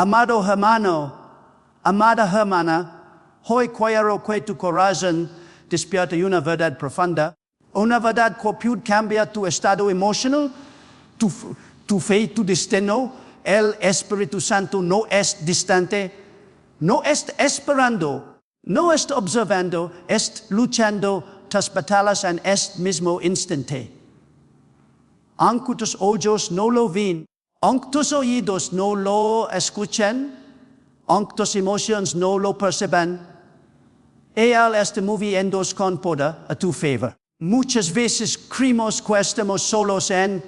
Amado hermano, amada hermana, hoy quiero que tu corazón despierte una verdad profunda, una verdad que puede cambiar tu estado emocional, tu fe, tu destino. El Espíritu Santo no es distante, no está esperando, no está observando, está luchando tus batallas en este mismo instante. Aunque tus ojos no lo ven, aunque tus oídos no lo escuchan, aunque tus emociones no lo perciban, Él está moviendo con poder a tu favor. Muchas veces creemos que estamos solos en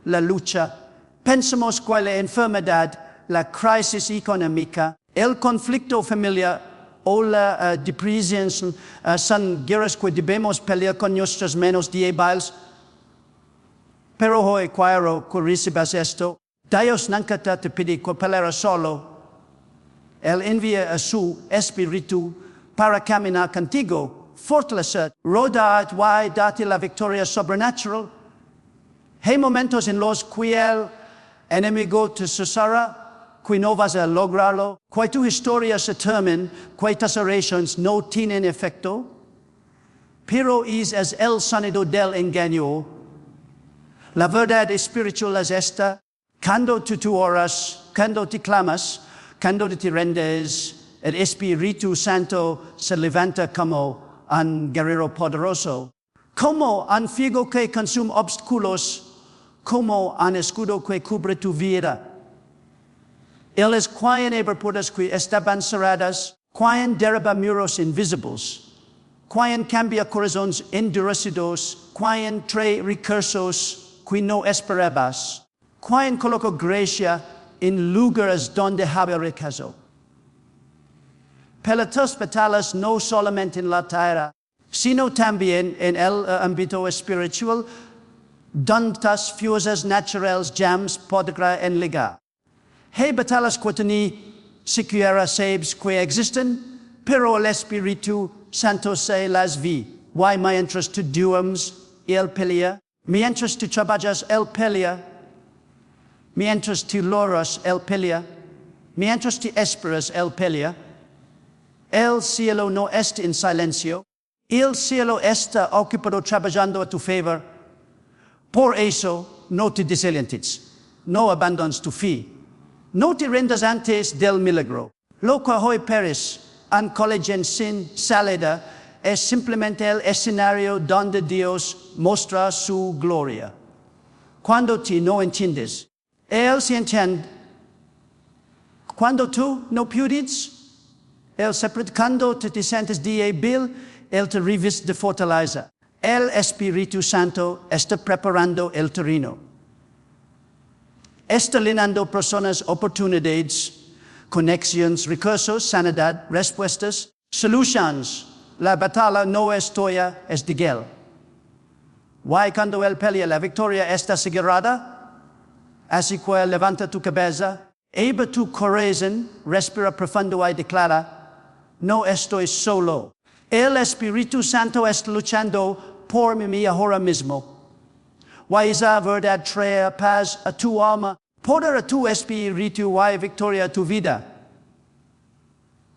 la lucha. Pensamos que la enfermedad, la crisis económica, el conflicto familiar o la depresión son guerras que debemos pelear con nuestras manos débiles. Pero hoy quiero que recibas esto. Dios nunca te pide que pelees solo. Él envía a su Espíritu para caminar contigo, fortalecer, rodar y darte la victoria sobrenatural. Hay momentos en los que el enemigo te sussurra que no vas a lograrlo, que tu historia se termina, que tus oraciones no tienen efecto. Pero es el sonido del engaño. La verdad espiritual es esta. Cuando tú oras, cuando te clamas, cuando te rendes, el Espíritu Santo se levanta como un guerrero poderoso, como un fuego que consume obstáculos, como un escudo que cubre tu vida. Él es quien abre puertas que estaban cerradas, quien derriba muros invisibles, quien cambia corazones endurecidos, quien trae recursos que no esperabas, quien coloca gracia en lugares donde había rechazo. Pelea tus batallas no solamente en la tierra, sino también en el ámbito espiritual, donde tus fuerzas naturales llamas podrán enligar. Hay batallas que ni siquiera sabes que existen, pero el Espíritu Santo se las ve. Mientras tú duermes, Él pelea. Mientras tú trabajas, Él pelea. Mientras tú loras, Él pelea. Mientras tú esperas, Él pelea. El cielo no está en silencio. El cielo está ocupado trabajando a tu favor. Por eso, no te desalientes. No abandones tu fe. No te rendas antes del milagro. Lo que hoy peres en colegio sin salida es simplemente el escenario donde Dios muestra su gloria. Cuando tú no entiendes, Él se entiende. Cuando tú no puedes, Él se cuando te sientes débil, Él te reviste de fortaleza. El Espíritu Santo está preparando el terreno. Está llenando personas, oportunidades, conexiones, recursos, sanidad, respuestas, soluciones. La batalla no es tuya, es de Él. Cuando Él pelea, la victoria está asegurada. Así que levanta tu cabeza, abre tu corazón, respira profundo y declara: no estoy solo. El Espíritu Santo está luchando por mí ahora mismo. Esa verdad trae paz a tu alma, poder a tu espíritu y victoria a tu vida.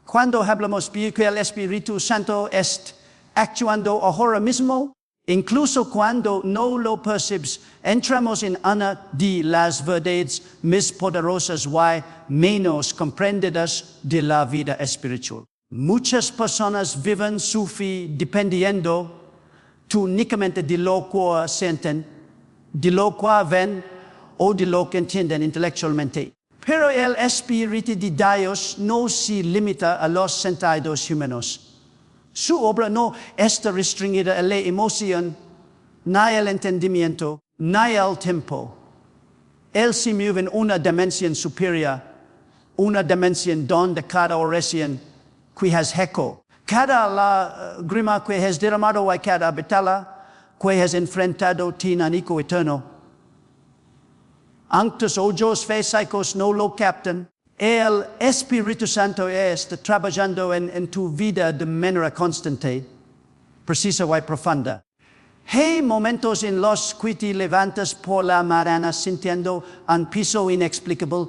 Cuando hablamos de que el Espíritu Santo está actuando ahora mismo, incluso cuando no lo percibes, entramos en una de las verdades más poderosas y menos comprendidas de la vida espiritual. Muchas personas viven su fe dependiendo únicamente de lo que sienten, de lo que ven o de lo que entienden intelectualmente. Pero el Espíritu de Dios no se limita a los sentidos humanos. Su obra no está restringida a la emoción, ni al entendimiento, ni al tiempo. Él se mueve en una dimensión superior, una dimensión donde cada oración que has eco, cada lágrima que has derramado y cada batalla que has enfrentado tiene un eco eterno. Aunque tus ojos físicos no lo captan, el Espíritu Santo está trabajando en tu vida de manera constante, precisa y profunda. Hay momentos en los que te levantas por la mañana sintiendo un peso inexplicable,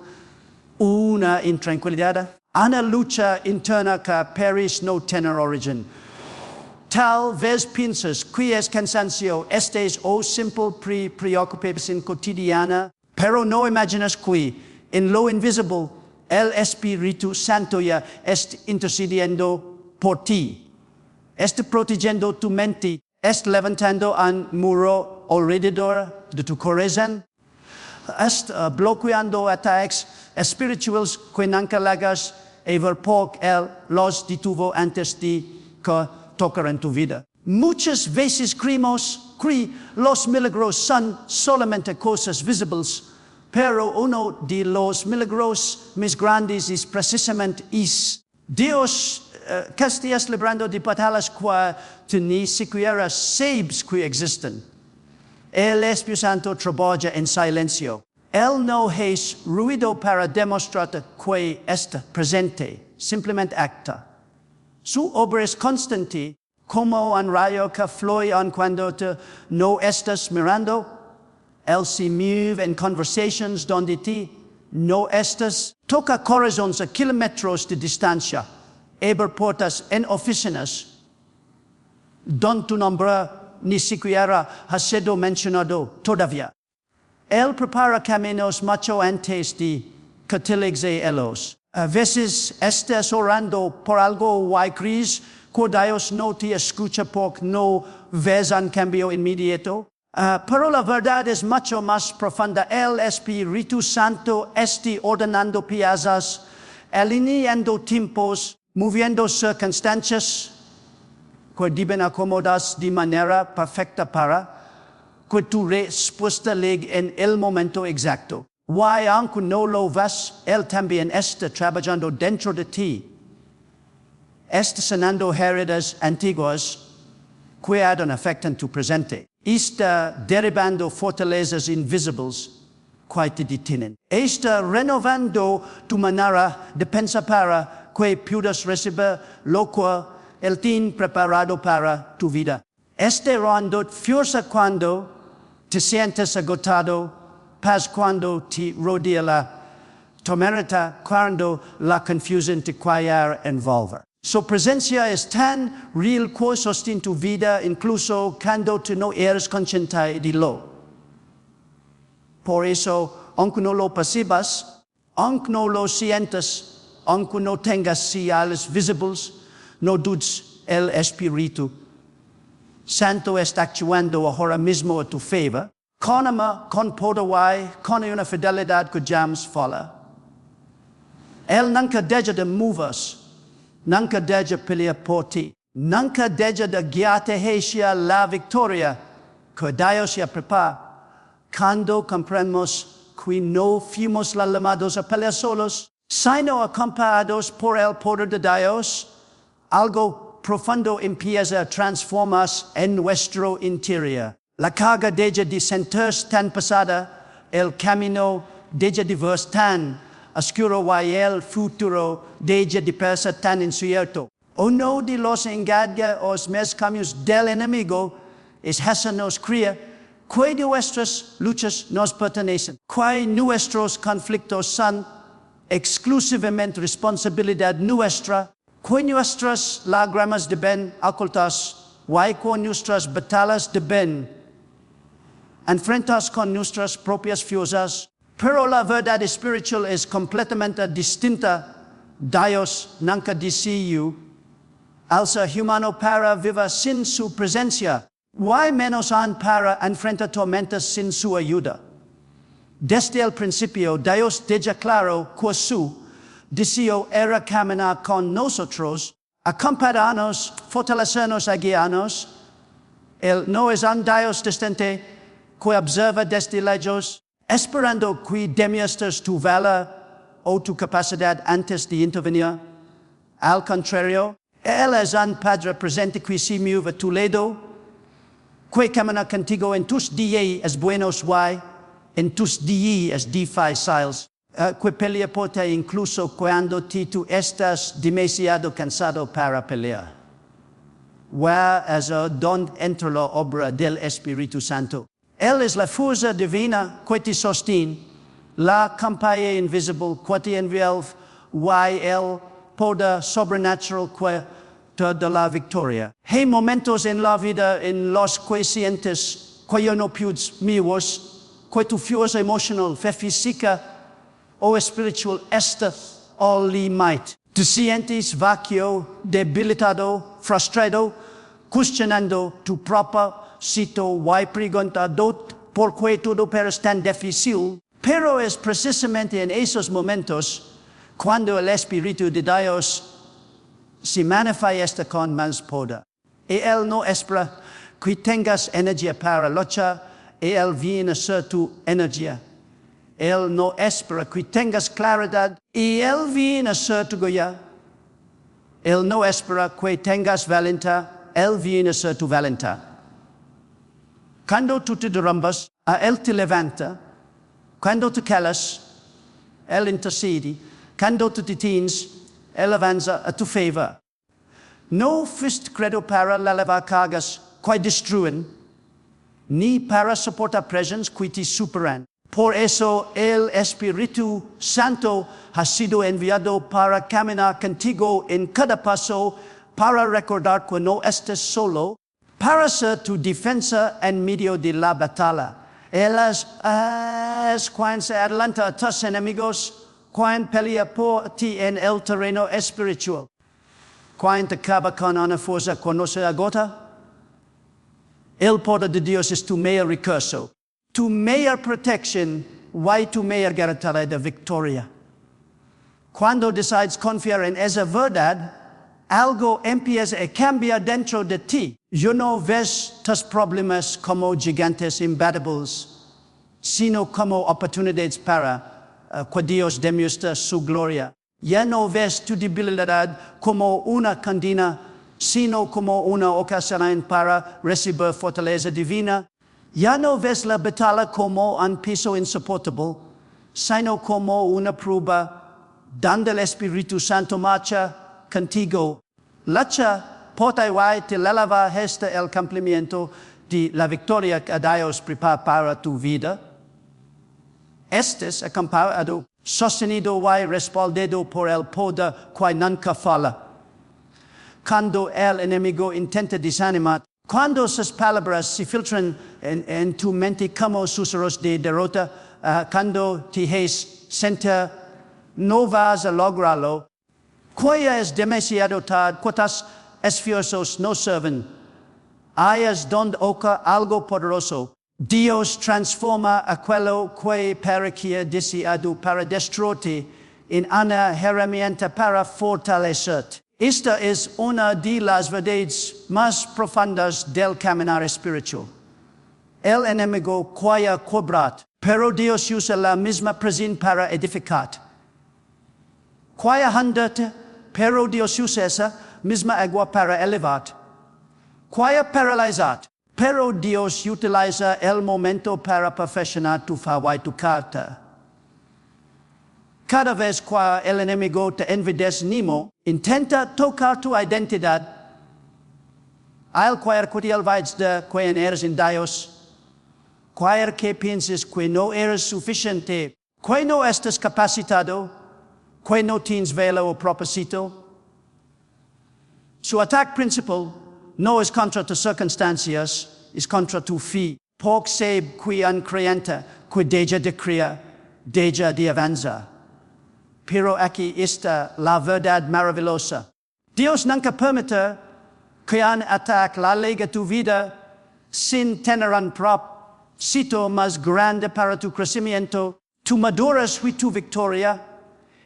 una intranquilidad, una lucha interna que peris no tener origen. Tal vez piensas que es cansancio, este es simple preocupación cotidiana, pero no imaginas que en lo invisible el Espíritu Santo ya está intercediendo por ti, está protegiendo tu mente, está levantando un muro alrededor de tu corazón, está bloqueando ataques espirituales que nunca lagas y ver por él los detuvo antes de que tocaran tu vida. Muchas veces creemos que los milagros son solamente cosas visibles, pero uno de los milagros más grandes es precisamente Dios que está librando de batallas que ni siquiera sabes que existen. El Espíritu Santo trabaja en silencio. Él no es ruido para demostrarte que está presente, simplemente acta. Su obra es constante, como un rayo que fluye cuando no estás mirando. Él se mueve en conversaciones donde ti no estás. Toca corazones a kilómetros de distancia. Abre puertas en oficinas donde tu nombre ni siquiera ha sido mencionado todavía. Él prepara caminos mucho antes de que te llegue ellos. A veces estás orando por algo y crees que Dios no te escucha porque no ves un cambio inmediato. Pero la verdad es mucho más profunda. El Espíritu Santo está ordenando piezas, alineando tiempos, moviendo circunstancias que deben acomodarse de manera perfecta para que tu respuesta llegue en el momento exacto. Y aunque no lo ves, Él también está trabajando dentro de ti. Está sanando heridas antiguas que han afectado tu presente. Está derribando fortalezas invisibles que te detienen. Está renovando tu manera de pensar para que puedas recibir lo que Él tiene preparado para tu vida. Está dando fuerza cuando te sientes agotado, paz cuando te rodea la tormenta, cuando la confusión te quiere envolver. Su presencia es tan real que sostiene tu vida incluso cuando tú no eres consciente de lo. Por eso, aunque no lo percibas, aunque no lo sientas, aunque no tengas señales visibles, no dudes el Espíritu Santo está actuando ahora mismo a tu favor, con amor, con poder, con una fidelidad que jamás falla. Él nunca deja de moverse, nunca deja de pelear por ti, nunca deja de guiarte hacia la victoria que Dios ya prepara. Cuando comprendemos que no fuimos llamados a pelear solos, sino acompañados por el poder de Dios, algo profundo empieza a transformarse en nuestro interior. La carga deja de sentirse tan pesada, el camino deja de verse tan oscuro y el futuro deja de parecer tan incierto. Uno de los engaños más comunes del enemigo es hacernos creer que nuestras luchas nos pertenecen, que nuestros conflictos son exclusivamente responsabilidad nuestra, que nuestras lágrimas deben ocultas, y que nuestras batallas deben enfrentarse con nuestras propias fuerzas. Pero la verdad espiritual es completamente distinta. Dios nunca decidió al ser humano para vivir sin su presencia, y menos aún para enfrentar tormentas sin su ayuda. Desde el principio, Dios deja claro que su deseo era caminar con nosotros, acompañarnos, fortalecernos y guiarnos. Él no es un Dios distante que observa desde lejos, esperando que demuestres tu valor o tu capacidad antes de intervenir. Al contrario, Él es un Padre presente que se mueve a tu lado, que camina contigo en tus días buenos y en tus días difíciles. Que pelea por ti incluso cuando tú estás demasiado cansado para pelear. Es donde entra la obra del Espíritu Santo. Él es la fuerza divina que te sostiene La campaña invisible, quati envielv, el poder sobrenatural que de la victoria. Hay momentos en la vida en los que sientes que yo no puedes mios, que tu fuerza emocional, fe física o espiritual está al límite. Te sientes vacío, debilitado, frustrado, cuestionando tu propósito y preguntando por qué todo parece tan difícil. Pero es precisamente en esos momentos cuando el Espíritu de Dios se manifiesta con más poder. Y Él no espera que tengas energía para luchar, y Él viene a ser tu energía. Él no espera que tengas claridad, y Él viene a ser tu guía. Él no espera que tengas valentía, Él viene a ser tu valentía. Cuando tú te derrumbas, Él te levanta. Cuando te calas, Él intercede. Cuando tú te tienes, Él avanza a tu favor. No fuiste credo para levar cargas que destruyen, ni para soportar presiones que te superan. Por eso el Espíritu Santo ha sido enviado para caminar contigo en cada paso, para recordar que no estás solo, para ser tu defensa en medio de la batalla. Él es quien se adelanta a tus enemigos, quien pelea por ti en el terreno espiritual, quien te acaba con una fuerza que no se agota. El poder de Dios es tu mayor recurso, tu mayor protección y tu mayor garantía de victoria. Cuando decides confiar en esa verdad, algo empieza a cambiar dentro de ti. Yo no ves tus problemas como gigantes imbatibles, sino como oportunidades para que Dios demuestre su gloria. Ya no ves tu debilidad como una condena, sino como una ocasión para recibir fortaleza divina. Ya no ves la batalla como un peso insoportable, sino como una prueba donde el Espíritu Santo marcha contigo. Lucha porta y te eleva hasta el cumplimiento de la victoria que Dios prepara para tu vida. Estés acompañado, sostenido y respaldado por el poder que nunca falla. Cuando el enemigo intenta desanimar, cuando sus palabras se filtran en tu mente como susurros de derrota, cuando te haces sentir no vas a lograrlo, que es demasiado tarde, que tus esfuerzos no sirven. Ahí es donde ocurre algo poderoso. Dios transforma aquello que parecía deseado para destruirte en una herramienta para fortalecerte. Esta es una de las verdades más profundas del caminar espiritual. El enemigo que ha cobrado, pero Dios usa la misma presión para edificar. Que ha hunderte, pero Dios usa esa misma agua para elevar. Que ha paralizado, pero Dios utiliza el momento para perfeccionar tu fe y tu carácter. Cada vez que el enemigo te envidesnimo, intenta tocar tu identidad. Al cualquier que te olvides de quién eres en Dios, cualquier que pienses que no eres suficiente, que no estás capacitado, que no tienes vela o propósito. Su ataque principal no es contra tus circunstancias, es contra tu fe. Porque sabe que un creyente que deja de creer, deja de avanzar. Pero aquí está la verdad maravillosa. Dios nunca permite que un ataque la liga tu vida sin tener un propósito más grande para tu crecimiento. Tu maduras y tu victoria.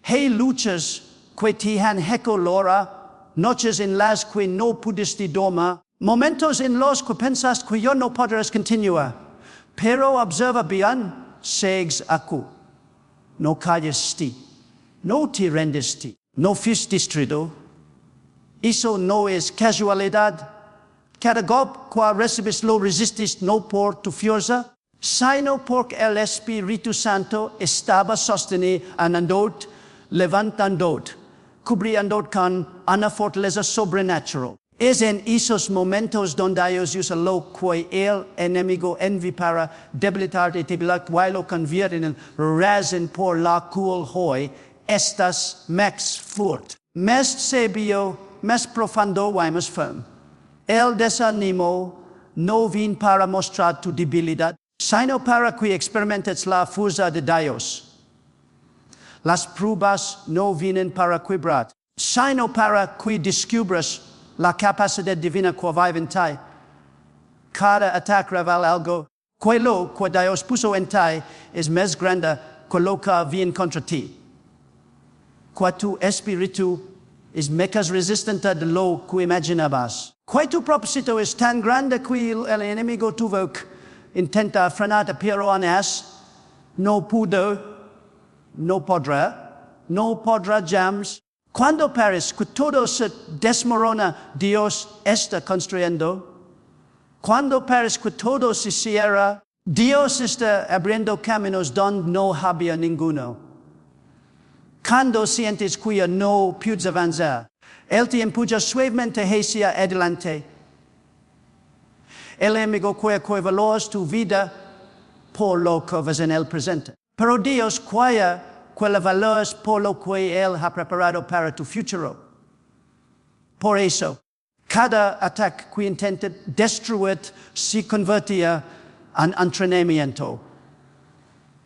Hay luchas que te han hecho lora, noches en las que no pudiste dormir, momentos en los que pensaste que yo no podrás continuar. Pero observa bien, sigues aquí. No callaste. No te rendiste, no fuiste distraído. Eso no es casualidad. Cada golpe que recibes lo resistes no por tu fuerza, sino porque el Espíritu Santo estaba sosteniendo, levantando, cubriendo con una fortaleza sobrenatural. Es en esos momentos donde Dios usa lo que el enemigo envía para debilitarte y te lo convierte en razón por la cual hoy estás más fuerte, más sabio, más profundo y más firme. El desánimo no viene para mostrar tu debilidad, sino para que experimentes la fuerza de Dios. Las pruebas no vienen para quebrar, sino para que descubras la capacidad divina que vive en ti. Cada ataque revela algo. Lo que Dios puso en ti es más grande que lo que viene contra ti. Que tu espíritu es más resistente de lo que imaginabas. Que tu propósito es tan grande que el enemigo tuvo que intenta frenarte, pero aún no pudo, no podrá jamás. Cuando parece que todo se desmorona, Dios está construyendo. Cuando parece que todo se cierra, Dios está abriendo caminos donde no había ninguno. Cuando sientes que no puedes avanzar, Él te empuja suavemente hacia adelante. El enemigo quiere que valores tu vida por lo que ves en el presente. Pero Dios quiere que valores por lo que Él ha preparado para tu futuro. Por eso, cada ataque que intenta destruir se convertirá en entrenamiento.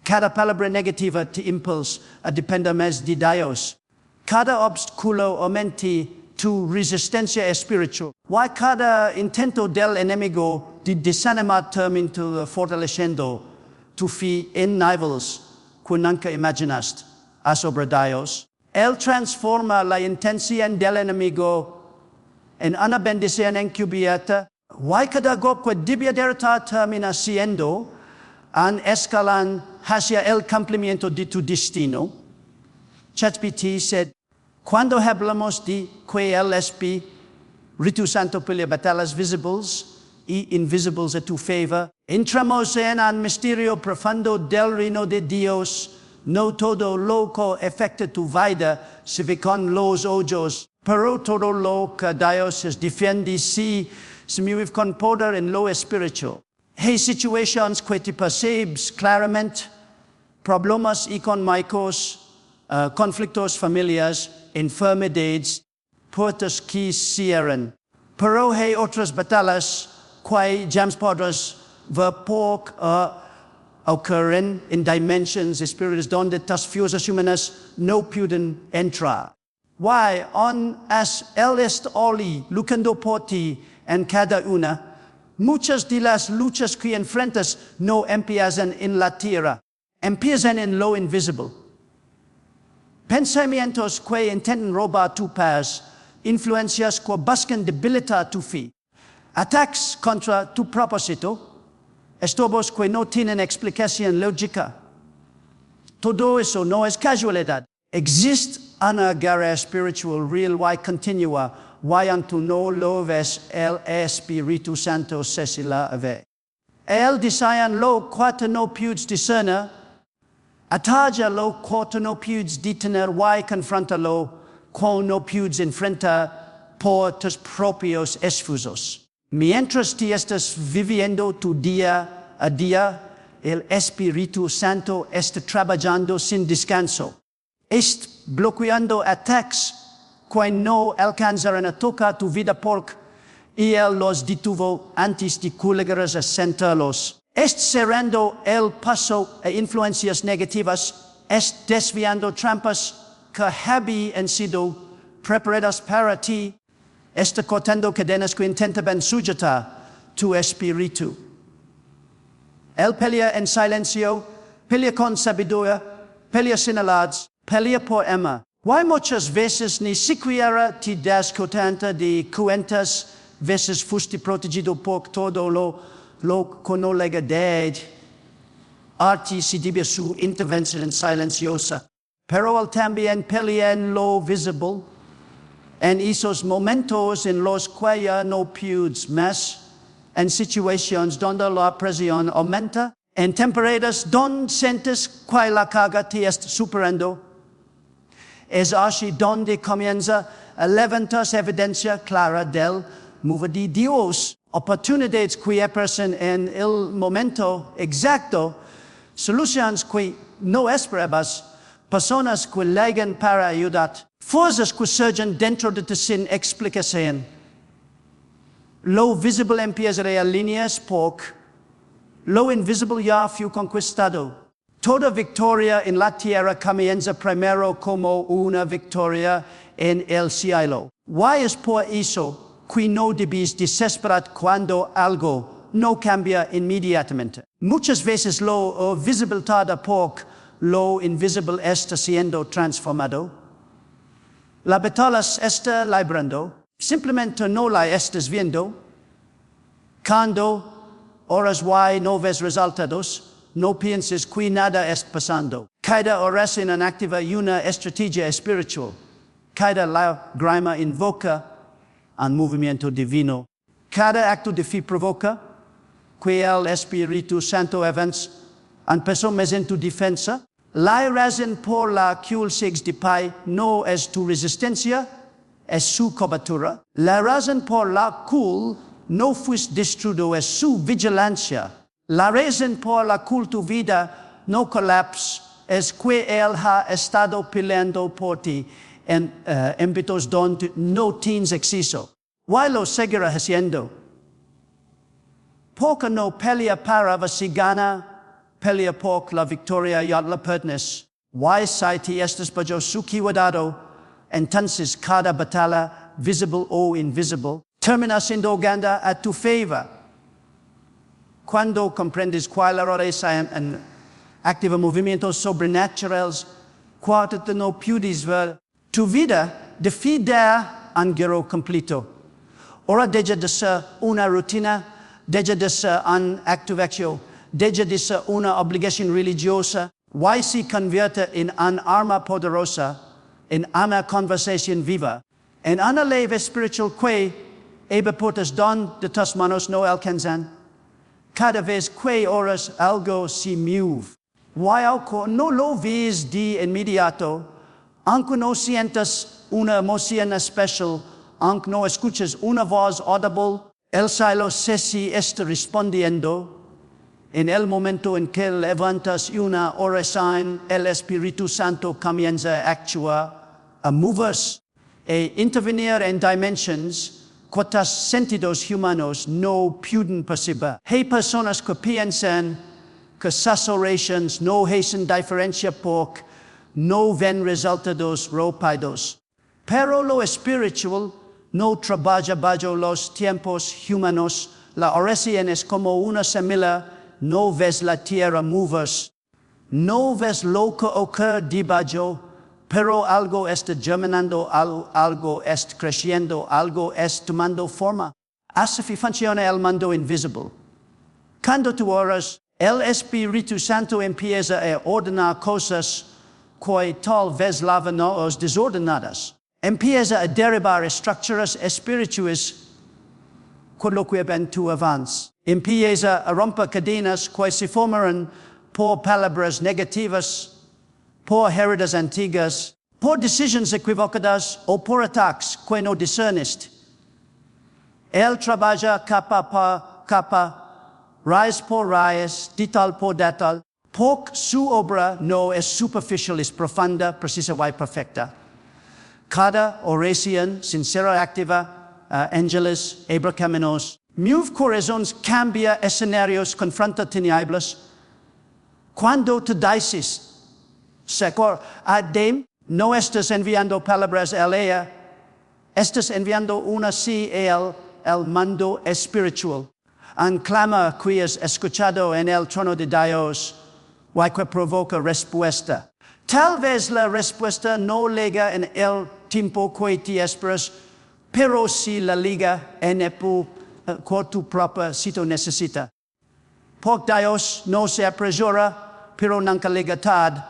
Cada palabra negativa te impulsa a depender más de Dios. Cada obstáculo aumenta tu resistencia espiritual. Y cada intento del enemigo de desanimar termina fortaleciendo tu fe en niveles que nunca imaginaste sobre Dios. Él transforma la intención del enemigo en una bendición encubierta. Y cada golpe que debilidad termina siendo un escalón hacia el cumplimiento de tu destino. ChatGPT said, cuando hablamos de que el Espíritu Santo pelea batallas visibles y invisibles a tu favor, entramos en un misterio profundo del reino de Dios. No todo lo que afecta tu vida se ve con los ojos, pero todo lo que Dios defiende se mueve con poder en lo espiritual. Hay situaciones que te percibes claramente, problemas económicos, conflictos familiares, enfermedades, puertas que cierran. Pero hay otras batallas que jamás podrás ver porque ocurren en dimensiones espirituales donde tus fuerzas humanas no pueden entrar. Why on as Él está hoy luchando por ti en cada una, muchas de las luchas que enfrentas no empiezan en la tierra, empiezan en lo invisible. Pensamientos que intentan robar tu paz, influencias que buscan debilitar tu fe, ataques contra tu propósito, estorbos que no tienen explicación lógica. Todo eso no es casualidad. Existe una guerra espiritual real y continua, y aunque no lo ves, el Espíritu Santo se la ve. Él desea lo que no puedes discernir, ataja lo que no puedes detener y confronta lo que no puedes enfrentar por tus propios esfuerzos. Mientras te estás viviendo tu día a día, el Espíritu Santo está trabajando sin descanso. Está bloqueando ataques que no alcanzarán a tocar tu vida porque Él los detuvo antes de que llegaras a sentarlos. Está cerrando el paso a influencias negativas, está desviando trampas que habían sido preparadas para ti. Está cortando cadenas que intentan sujetar tu espíritu. Él pelea en silencio, pelea con sabiduría, pelea sin alardes, pelea por amor. Y muchas veces ni siquiera te das cuenta de cuántas veces fuiste protegido por todo lo que no le de arte se debe su intervención silenciosa. Pero él también pelea en lo visible. En esos momentos en los que ya no puedes más, en situaciones donde la presión aumenta, en temporadas donde sientes que la carga te está superando, es así donde comienza levantas evidencia clara del mover de Dios. Oportunidades que aparecen en el momento exacto, soluciones que no esperabas, personas que llegan para ayudar, fuerzas que surgen dentro de ti sin explicación. Lo visible empieza a líneas porque lo invisible ya fue conquistado. Toda victoria en la tierra comienza primero como una victoria en el cielo. Y es por eso que no debes desesperar cuando algo no cambia inmediatamente. Muchas veces lo visible tarda porque lo invisible está siendo transformado. La batalla está librando, simplemente no la estás viendo. Cuando horas y no ves resultados, no pienses que nada está pasando. Cada oración activa una estrategia espiritual. Cada lágrima invoca un movimiento divino. Cada acto de fe provoca que el Espíritu Santo avance un paso más en tu defensa. La razón por la que sigues de pie no es tu resistencia, es su cobertura. La razón por la que no fuiste destruido es su vigilancia. La razón por la que tu vida no colapsa es que Él ha estado peleando por ti en ámbitos donde no tienes acceso. ¿Y lo seguirá haciendo? Porque no pelea para si gana, pelea porque la victoria ya la pertenece. Y si te estás bajo su cuidado, entonces cada batalla, visible o invisible, termina siendo ganada a tu favor. Cuando comprendes cuál es un activa movimientos sobrenaturales, cuando no puedes ver tu vida de fidar un guerrero completo. Ahora deja de ser una rutina, deja de ser un acto de acción, deja de ser una obligación religiosa, y se convierte en un arma poderosa, en una conversación viva, en una leve espiritual que, portas don de tus manos no alcanzan. Cada vez que oras algo se mueve. Y aunque no lo ves de inmediato, aunque no sientas una emoción especial, aunque no escuches una voz audible, el cielo se está respondiendo. En el momento en que levantas una oración, el Espíritu Santo comienza a actuar, a moverse, e intervenir en dimensiones que tus sentidos humanos no pueden percibir. Hay personas que piensan que sus oraciones no hacen diferencia porque no ven resultados rápidos. Pero lo espiritual no trabaja bajo los tiempos humanos. La oración es como una semilla, no ves la tierra moverse. No ves lo que ocurre debajo, pero algo está germinando, algo está creciendo, algo está tomando forma. Así funciona el mundo invisible. Cuando tú oras, el Espíritu Santo empieza a ordenar cosas que tal vez lavan los desordenadas. Empieza a derribar estructuras espirituales con lo que ven tu avance. Empieza a romper cadenas que se forman por palabras negativas, por heridas antiguas, por decisiones equivocadas o por ataques que no discerniste. Él trabaja capa por capa, raíz por raíz, detal por detal, porque su obra no es superficial, es profunda, precisa y perfecta. Cada oración sincera, activa, ángeles, abre caminos, mueve corazones, cambia escenarios, confronta tinieblas. Cuando te dices, Señor, Adem, no estás enviando palabras a ella, estás enviando una sí al mundo espiritual. Un clamor que es escuchado en el trono de Dios, y que provoca respuesta. Tal vez la respuesta no llega en el tiempo que te esperas, pero si la liga en el que tu propósito necesita. Porque Dios no se apresura, pero nunca llega tarde.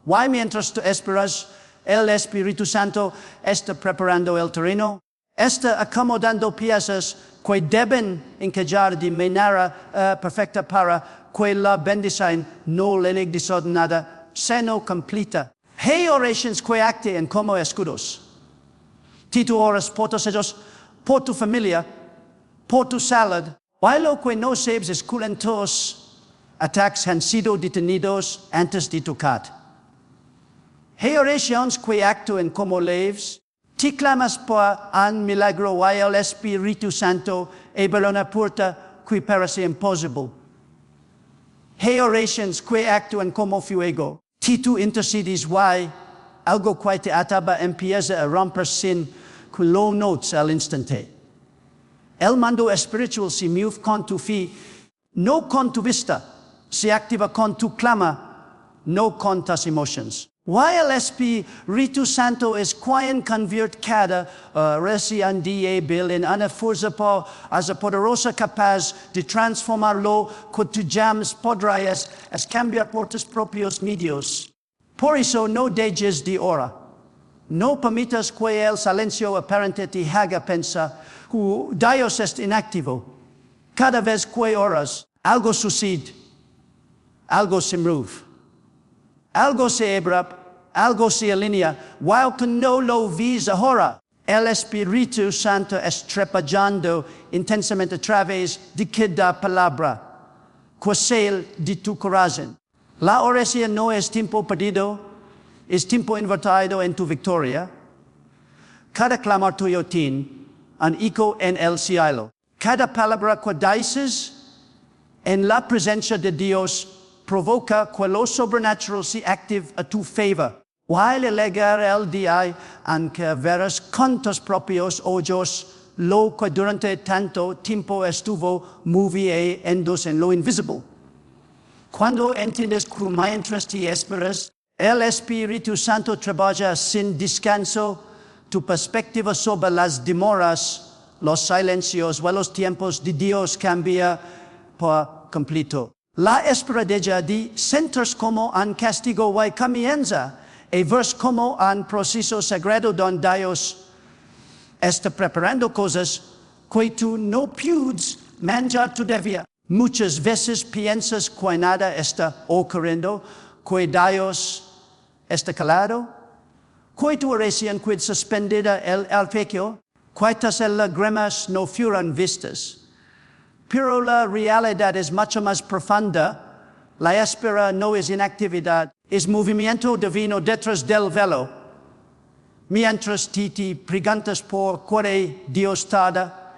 Y mientras tú esperas, el Espíritu Santo está preparando el terreno, está acomodando piezas que deben encajar de manera perfecta para que la bendición no le desordenada, sino completa. Hey orations que acte en como escudos. Titu horas portos ellos, por tu familia, por tu salud. Bailo que no sabes esculentos, attacks han sido detenidos antes de tu cat. Hey orations que acto en como leves. Ti clamas por un milagro y el Espíritu Santo abre una puerta que parece imposible. Hey orations que acto en como fuego. Ti tu intercedes y algo que te ataba empieza a romper sin que lo notes al instante. El mundo espiritual se mueve con tu fe, no con tu vista. Se activa con tu clama, no con tus emociones. Y el Espíritu Santo es quien convierte cada recién débil en una fuerza poderosa capaz de transformarlo que tú llamas podrías cambiar por tus propios medios. Por eso no dejes de orar. No permitas que el silencio aparente te haga pensar que Dios es inactivo. Cada vez que oras, algo sucede, algo se mueve. Algo se abre, algo se alinea, while que no lo ves ahora. El Espíritu Santo estrepillando intensamente a través de cada palabra, que sale de tu corazón. La oración no es tiempo perdido, es tiempo invertido en tu victoria. Cada clamor tuyo tiene un eco en el cielo. Cada palabra que dices en la presencia de Dios provoca que lo sobrenatural se active a tu favor. While elegar el día en que verás con tus propios ojos lo que durante tanto tiempo estuvo moviendo en lo invisible. Cuando entiendes que mientras te esperas, el Espíritu Santo trabaja sin descanso, tu perspectiva sobre las demoras, los silencios o los tiempos de Dios cambia por completo. La esperanza de sentirse como un castigo y comienza a verse como un proceso sagrado donde Dios está preparando cosas que tú no puedes manjar todavía. Muchas veces piensas que nada está ocurriendo, que Dios está calado, que tu oración queda suspendida el efecto, que tus lágrimas no fueron vistas. Pero la realidad es mucho más profunda. La espera no es inactividad, es movimiento divino detrás del velo. Mientras te preguntas por qué Dios tarda,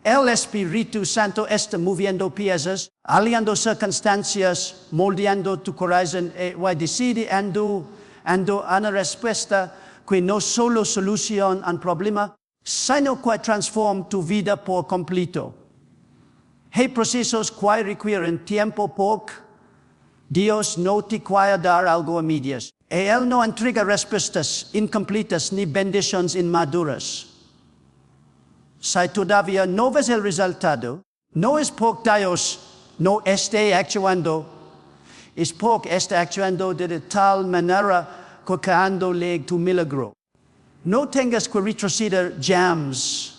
el Espíritu Santo está moviendo piezas, aliando circunstancias, moldeando tu corazón y decidiendo una respuesta que no solo soluciona un problema, sino que transforma tu vida por completo. Hay procesos que requieren tiempo porque Dios no te quiere dar algo a medias. Él no entrega respuestas incompletas ni bendiciones inmaduras. Si todavía no ves el resultado, no es porque Dios no esté actuando, es porque está actuando de tal manera que creándole tu milagro. No tengas que retroceder jams.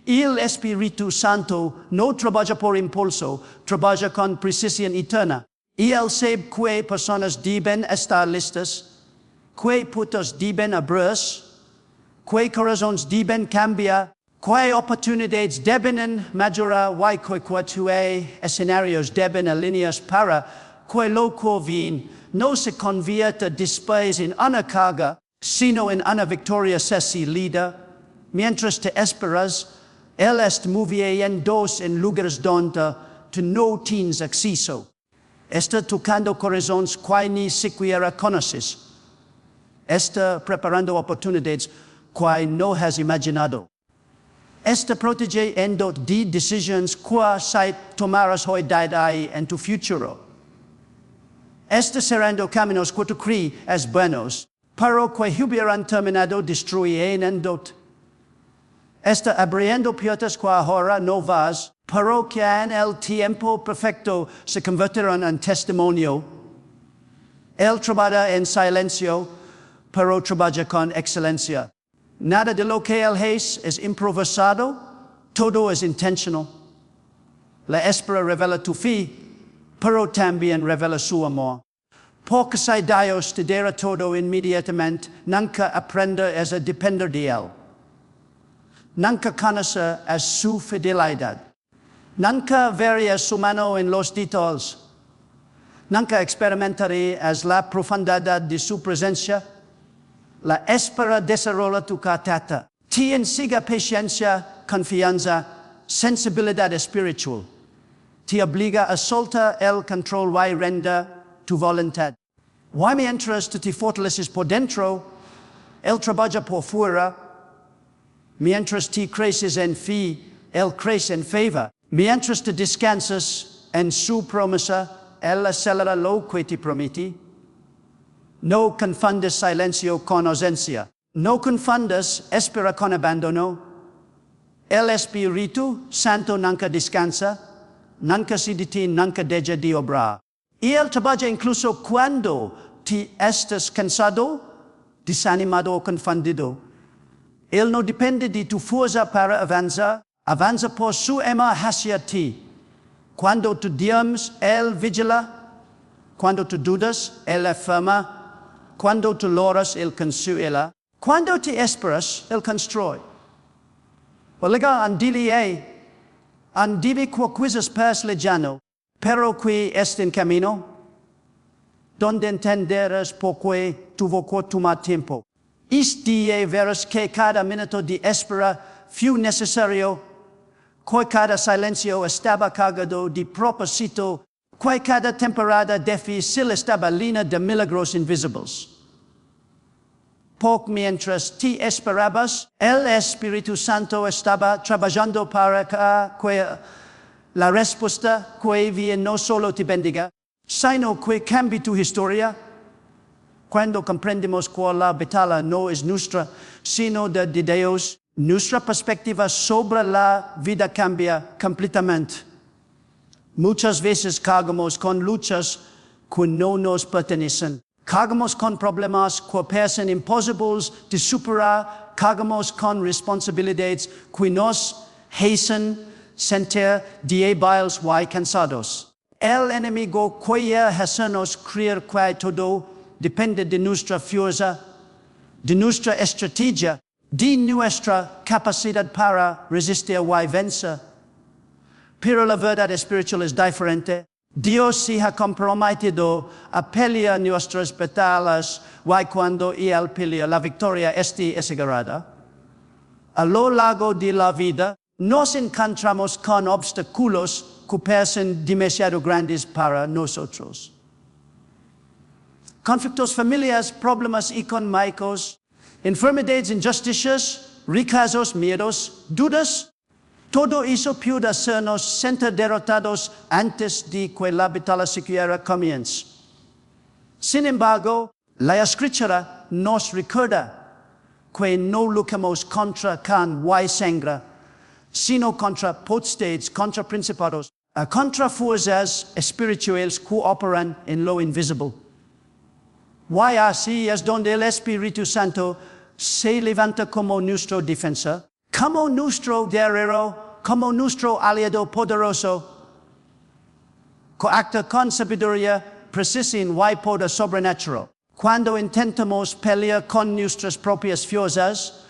El Espíritu Santo no trabaja por impulso, trabaja con precisión eterna. Y Él sabe que personas deben estar listas, que puertas deben abrirse, que corazones deben cambiar, que oportunidades deben madurar y que escenarios deben alinearse para que lo que viene no se convierta después en una carga, sino en una victoria líder. Mientras te esperas, Él está moviendo en lugares donde tú no tienes acceso. Está tocando corazones que ni siquiera conoces. Está preparando oportunidades que no has imaginado. Está protegiendo de decisiones que si tomarás hoy en tu futuro. Está cerrando caminos que tú crees buenos, pero que hubieran terminado destruyendo. Está abriendo puertas que ahora no vas, pero que en el tiempo perfecto se convertirán en testimonio. Él trabaja en silencio, pero trabaja con excelencia. Nada de lo que Él es improvisado, todo es intencional. La espera revela tu fe, pero también revela su amor. Porque sai Dios te dará todo inmediatamente, nunca aprenda es a depender de Él. Nunca conoce es su fidelidad. Nunca vería su mano en los detalles. Nunca experimentaré es la profundidad de su presencia. La espera desarrolla tu cartata. Te enseña paciencia, confianza, sensibilidad espiritual. Te obliga a soltar el control y renda tu voluntad. Y mientras tú te fortaleces por dentro, Él trabaja por fuera. Mientras te creces en fe, Él crece en favor. Mientras te descansas en su promesa, Él acelera lo que te promete. No confundas silencio con ausencia. No confundas espera con abandono. El Espíritu Santo nunca descansa, nunca se detiene, nunca deja de obrar. Y Él trabaja incluso cuando te estás cansado, desanimado o confundido. Él no depende de tu fuerza para avanzar, avanza por su amor hacia ti. Cuando tú duermes, Él vigila. Cuando tú dudas, Él afirma. Cuando tú lloras, Él consuela. Cuando te esperas, Él construye. Olega andivi quizás pers lejano, pero que está en camino, donde entenderás por qué tuvo que tomar tiempo. Este verás que cada minuto de espera fue necesario, que cada silencio estaba cargado de propósito, que cada temporada difícil estaba llena de milagros invisibles. Porque mientras te esperabas, el Espíritu Santo estaba trabajando para que la respuesta que viene no solo te bendiga, sino que cambie tu historia. Cuando comprendemos que la batalla no es nuestra, sino de Dios, nuestra perspectiva sobre la vida cambia completamente. Muchas veces cargamos con luchas que no nos pertenecen. Cargamos con problemas que parecen imposibles de superar. Cargamos con responsabilidades que nos hacen sentir débiles y cansados. El enemigo quiere hacernos creer que todo depende de nuestra fuerza, de nuestra estrategia, de nuestra capacidad para resistir y vencer. Pero la verdad espiritual es diferente. Dios se ha comprometido a pelear nuestras batallas y cuando Él pelea, la victoria está asegurada. A lo largo de la vida, nos encontramos con obstáculos que parecen demasiado grandes para nosotros. Conflictos familiares, problemas económicos, enfermedades, injusticias, rechazos, miedos, dudas. Todo eso puede hacernos sentir derrotados antes de que la batalla siquiera comience. Sin embargo, la Escritura nos recuerda que no luchamos contra carne y sangre, sino contra potestades, contra principados, contra fuerzas espirituales que operan en lo invisible. Y así es donde el Espíritu Santo se levanta como nuestro defensor, como nuestro guerrero, como nuestro aliado poderoso, que actúa con sabiduría, precisión y poder sobrenatural. Cuando intentamos pelear con nuestras propias fuerzas,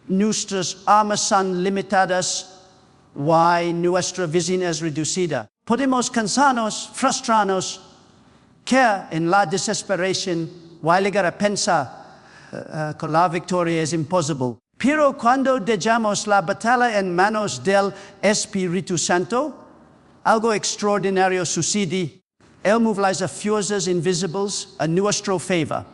nuestras armas son limitadas y nuestra visión es reducida. Podemos cansarnos, frustrarnos, caer en la desesperación y llegar a pensar que la victoria es imposible. Pero cuando dejamos la batalla en manos del Espíritu Santo, algo extraordinario sucede. Él moviliza fuerzas invisibles a nuestro favor.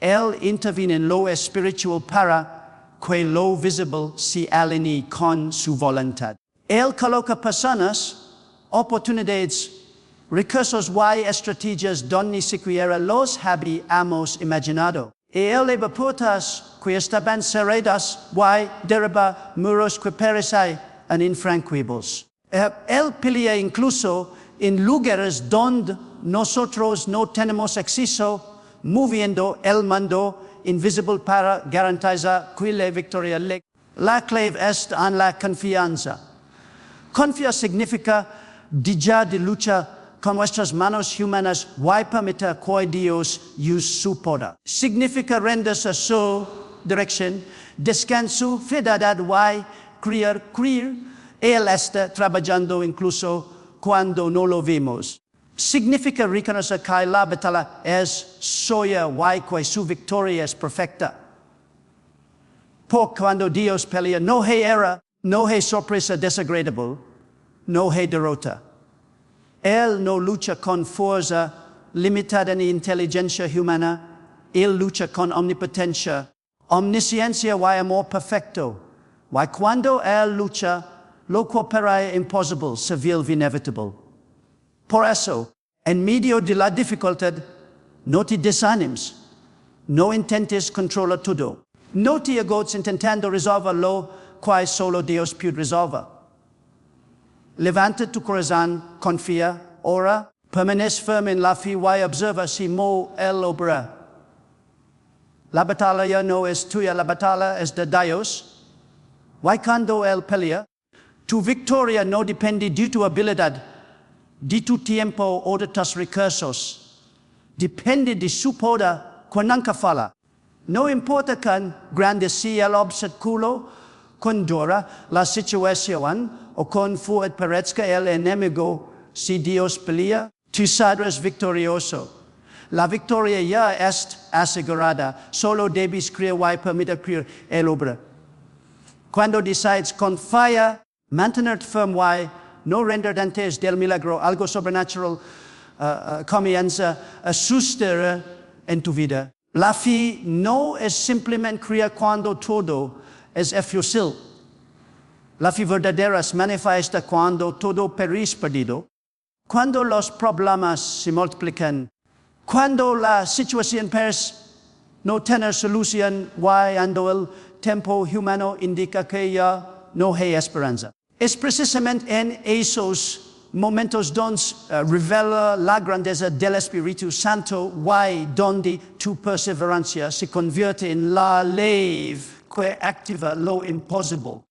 Él interviene en lo espiritual para que lo visible se alinee con su voluntad. Él coloca personas, oportunidades, recursos y estrategias donde siquiera los habíamos imaginado. Y Él eleva puertas que estaban cerradas y derriba muros que parecían infranqueables. Él pelea incluso en lugares donde nosotros no tenemos acceso, moviendo el mundo invisible para garantizar que la victoria. La clave está en la confianza. Confiar significa dejar de luchar con vuestras manos humanas, why permita que Dios use su poder. Significa renderse a su dirección, descanso, fidelidad, why creer, Él está trabajando incluso cuando no lo vemos. Significa reconocer que la batalla es suya, why que su victoria es perfecta. Porque cuando Dios pelea, no hay error, no hay sorpresa desagradable, no hay derrota. Él no lucha con fuerza limitada ni inteligencia humana, Él lucha con omnipotencia, omnisciencia y amor perfecto. Y cuando Él lucha, lo que parece imposible se vuelve inevitable. Por eso, en medio de la dificultad, no te desanimes, no intentes controlar todo, no te agotes intentando resolver lo que solo Dios puede resolver. Levanta tu corazón, confía, ora, permanece firme en la fe y observa si Él obra. La batalla no es tuya, la batalla es de Dios. Y cuando Él pelea, tu victoria no depende de tu habilidad, de tu tiempo o de tus recursos. Depende de su poder que nunca falla. No importa cuán grande sea el obstáculo, cuán dura la situación o cuán fuerte parezca el enemigo, si Dios pelea, tú saldrás victorioso. La victoria ya es asegurada. Solo debes creer y permitir creer el obra. Cuando decides confiar, mantenerte firme y no render antes del milagro algo sobrenatural comienza a suceder en tu vida. La fe no es simplemente creer cuando todo es fácil. La fe verdadera se manifiesta cuando todo parece perdido, cuando los problemas se multiplican, cuando la situación parece no tener solución y cuando el tiempo humano indica que ya no hay esperanza. Es precisamente en esos momentos donde revela la grandeza del Espíritu Santo y donde tu perseverancia se convierte en la ley que activa lo imposible.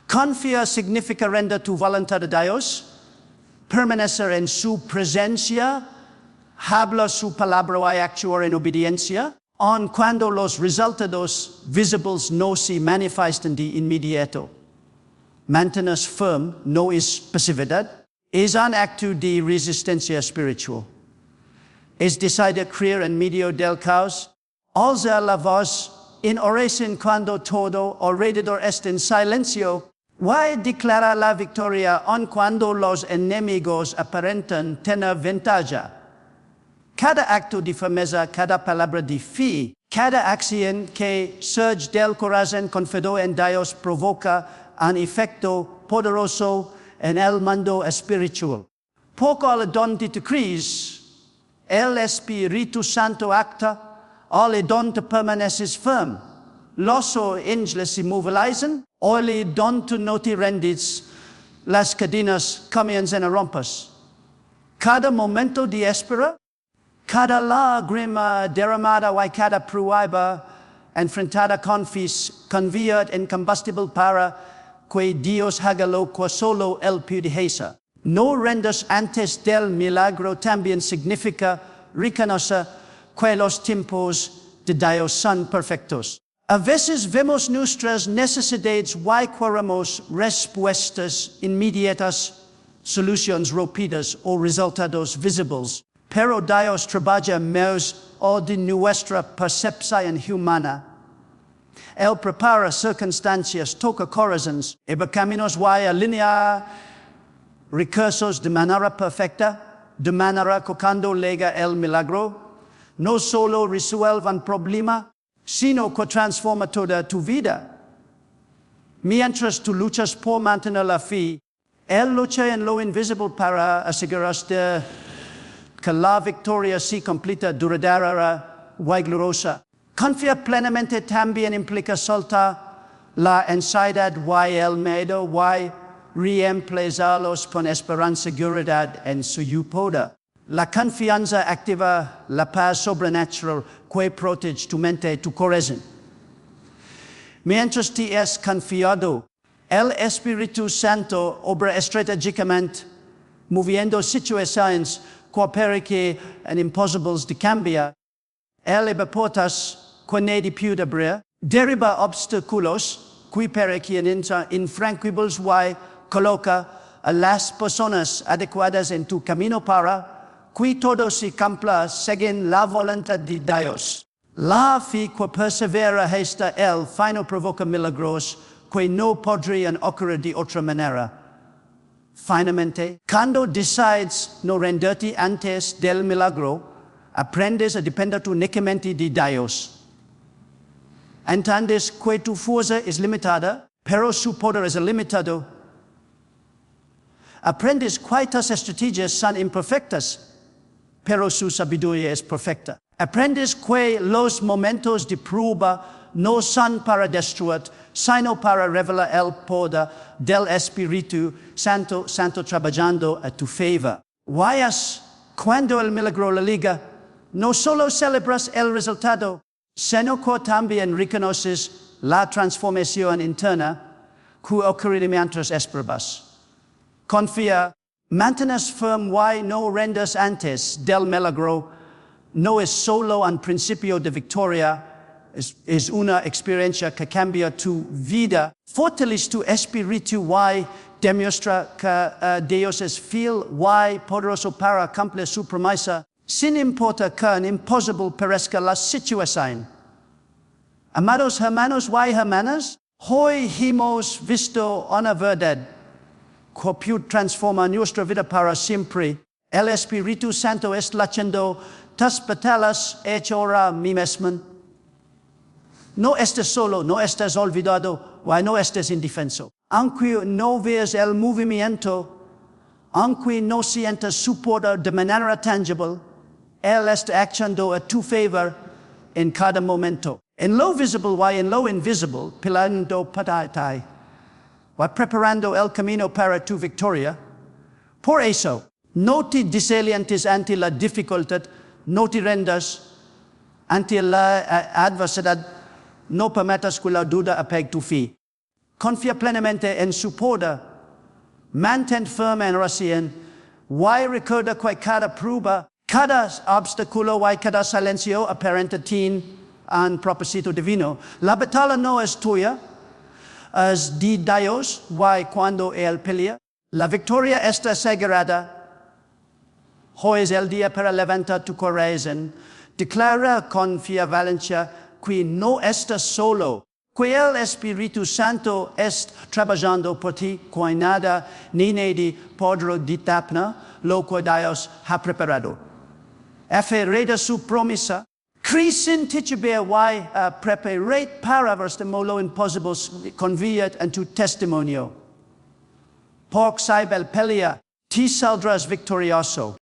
Confiar significa render tu voluntad a Dios, permanecer en su presencia, hablar su palabra y actuar en obediencia, aun cuando los resultados visibles no se manifiestan de inmediato. Mantenerse firme no es pasividad, es un acto de resistencia espiritual. Es decidir creer en medio del caos, alzar la voz en oración cuando todo alrededor está en silencio, y declarar la victoria aun cuando los enemigos aparentan tener ventaja. Cada acto de firmeza, cada palabra de fe, cada acción que surge del corazón confiado en Dios provoca un efecto poderoso en el mundo espiritual. Porque al donde te crees, el Espíritu Santo acta, al donde permaneces firme. Los ángeles se movilizan, al donde no te rendes, las cadenas comienzan a romperse. Cada momento de espera, cada lágrima derramada y cada prueba enfrentada convierte en combustible para que Dios haga lo que solo Él puede hacer. No rendas antes del milagro también significa reconocer que los tiempos de Dios son perfectos. A veces vemos nuestras necesidades y queremos respuestas inmediatas, soluciones rápidas o resultados visibles. Pero Dios trabaja más allá de nuestra percepción humana. Él prepara circunstancias, toca corazones, abre caminos y alinea recursos de manera perfecta, de manera que cuando llega el milagro, no solo resuelve un problema, sino que transforma toda tu vida. Mientras tú luchas por mantener la fe, Él lucha en lo invisible para asegurarse que la victoria se completa, duradera y gloriosa. Confiar plenamente también implica soltar la ansiedad y el miedo y reemplazarlos con esperanza y seguridad en su poder. La confianza activa la paz sobrenatural que protege tu mente y tu corazón. Mientras te es confiado, el Espíritu Santo obra estratégicamente, moviendo situaciones coopere que and impossibles de cambia, ele portas quanedi più de brea, deriba obstaculos, qui pere que infranquibles y coloca a las personas adecuadas en tu camino para, qui todo se cumpla según la voluntad de Dios. La fe que persevera hasta el final provoca milagros que no podrían ocurrir de otra manera. Finalmente, cuando decides no renderte antes del milagro, aprendes a depender únicamente de Dios. Entiendes que tu fuerza es limitada, pero su poder es ilimitado. Aprendes que tus estrategias son imperfectas, pero su sabiduría es perfecta. Aprendes que los momentos de prueba no son para destruir, sino para revelar el poder del Espíritu Santo trabajando a tu favor. Vayas, cuando el milagro la liga, no solo celebras el resultado, sino que también reconoces la transformación interna que ocurre mientras esperas. Confía, mantienes firme y no rendas antes del milagro. No es solo un principio de victoria, es una experiencia que cambia tu vida. Fortalece tu espíritu y demuestra que Dios es fiel y poderoso para cumplir su promesa, sin importar que imposible parezca la situación. Amados hermanos y hermanas, hoy hemos visto una verdad que puede transformar nuestra vida para siempre. El Espíritu Santo está luchando tus batallas hecho ahora mismo. No estés solo, no estés olvidado, o no estés indefenso. Aunque no veas el movimiento, aunque no sientas su poder de manera tangible, Él está actuando a tu favor en cada momento. En lo visible y en lo invisible, peleando batallas, o preparando el camino para tu victoria. Por eso, no te desalientes ante la dificultad, no te rendas ante la adversidad, no permitas que la duda apague tu fe. Confía plenamente en su poder, mantén firme en oración, y recuerda que cada prueba, cada obstáculo y cada silencio aparente tiene un propósito divino. La batalla no es tuya, es de Dios, y cuando Él pelea, la victoria está asegurada. Hoy es el día para levantar tu corazón, declara con valencia que no estás solo, que el Espíritu Santo está trabajando por ti, que nada ni nadie podrá detener lo que Dios ha preparado. Aferrada su promesa, Christian titubear y preparar para ver lo imposible convierte en tu testimonio. Porque sabe el pelea, te saldrás victorioso.